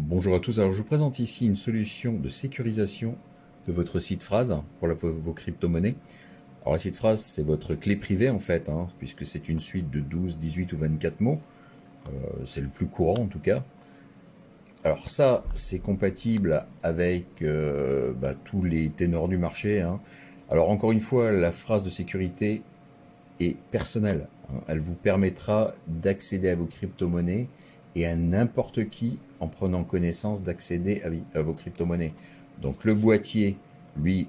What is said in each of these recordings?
Bonjour à tous, alors je vous présente ici une solution de sécurisation de votre site phrase pour vos crypto-monnaies. Alors la site phrase, c'est votre clé privée en fait, puisque c'est une suite de 12, 18 ou 24 mots. C'est le plus courant en tout cas. Alors ça, c'est compatible avec tous les ténors du marché. Alors encore une fois, la phrase de sécurité est personnelle. Elle vous permettra d'accéder à vos crypto-monnaies et à n'importe qui en prenant connaissance d'accéder à vos crypto-monnaies. Donc le boîtier, lui,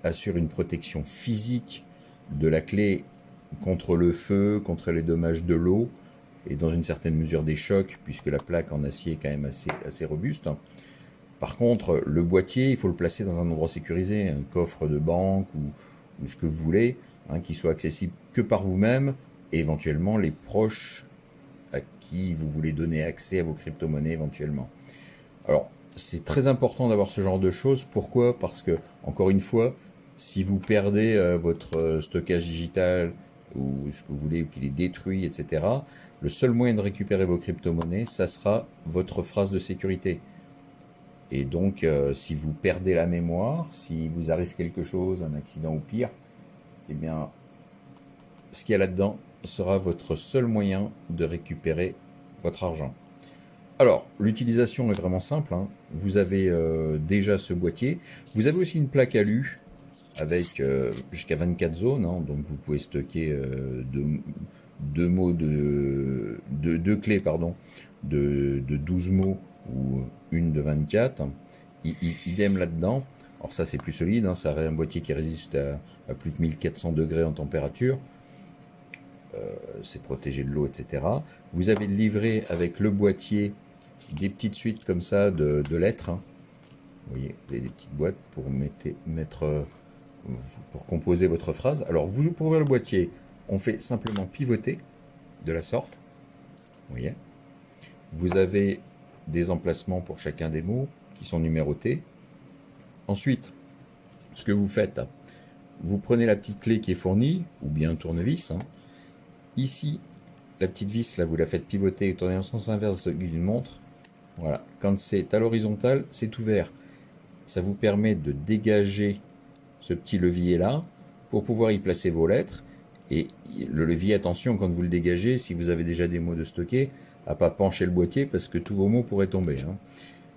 assure une protection physique de la clé contre le feu, contre les dommages de l'eau et dans une certaine mesure des chocs, puisque la plaque en acier est quand même assez robuste. Par contre, le boîtier, il faut le placer dans un endroit sécurisé, un coffre de banque ou ce que vous voulez, qui soit accessible que par vous-même et éventuellement les proches à qui vous voulez donner accès à vos crypto-monnaies éventuellement. Alors, c'est très important d'avoir ce genre de choses. Pourquoi? Parce que, encore une fois, si vous perdez votre stockage digital ou ce que vous voulez, ou qu'il est détruit, etc., le seul moyen de récupérer vos crypto-monnaies, ça sera votre phrase de sécurité. Et donc, si vous perdez la mémoire, si vous arrive quelque chose, un accident ou pire, eh bien, ce qu'il y a là-dedans sera votre seul moyen de récupérer votre argent. Alors, l'utilisation est vraiment simple. Vous avez déjà ce boîtier. Vous avez aussi une plaque alu avec jusqu'à 24 zones. Donc, vous pouvez stocker deux clés de 12 mots ou une de 24. Idem là-dedans. Alors ça, c'est plus solide. Ça a un boîtier qui résiste à plus de 1400 degrés en température. C'est protégé de l'eau, etc. Vous avez le livret avec le boîtier des petites suites comme ça de lettres. Vous voyez, vous avez des petites boîtes pour composer votre phrase. Alors, pour ouvrir le boîtier, on fait simplement pivoter de la sorte. Vous voyez. Vous avez des emplacements pour chacun des mots qui sont numérotés. Ensuite, ce que vous faites, vous prenez la petite clé qui est fournie, ou bien un tournevis. Ici, la petite vis, là, vous la faites pivoter et tourner en sens inverse d'une montre. Voilà. Quand c'est à l'horizontale, c'est ouvert. Ça vous permet de dégager ce petit levier-là pour pouvoir y placer vos lettres. Et le levier, attention, quand vous le dégagez, si vous avez déjà des mots de stocker, à pas pencher le boîtier parce que tous vos mots pourraient tomber.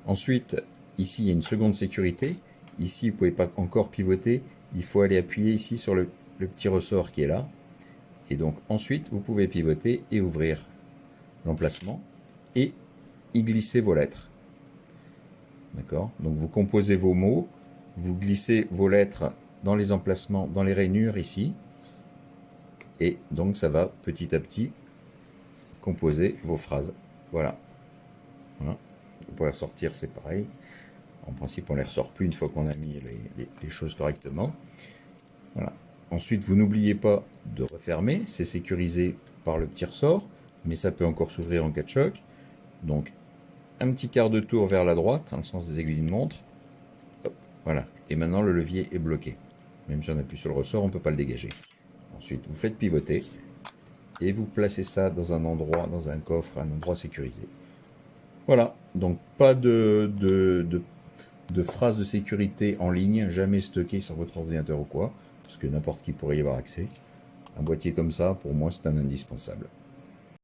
Ensuite, ici, il y a une seconde sécurité. Ici, vous ne pouvez pas encore pivoter. Il faut aller appuyer ici sur le petit ressort qui est là. Et donc, ensuite, vous pouvez pivoter et ouvrir l'emplacement et y glisser vos lettres. D'accord? Donc, vous composez vos mots, vous glissez vos lettres dans les emplacements, dans les rainures ici. Et donc, ça va petit à petit composer vos phrases. Voilà. Pour les ressortir, c'est pareil. En principe, on ne les ressort plus une fois qu'on a mis les choses correctement. Voilà. Ensuite, vous n'oubliez pas de refermer. C'est sécurisé par le petit ressort, mais ça peut encore s'ouvrir en cas de choc. Donc, un petit quart de tour vers la droite, dans le sens des aiguilles d'une montre. Hop, voilà. Et maintenant, le levier est bloqué. Même si on appuie sur le ressort, on ne peut pas le dégager. Ensuite, vous faites pivoter et vous placez ça dans un endroit, dans un coffre, un endroit sécurisé. Voilà. Donc, pas de phrases de sécurité en ligne, jamais stockées sur votre ordinateur ou quoi, parce que n'importe qui pourrait y avoir accès. Un boîtier comme ça, pour moi, c'est un indispensable.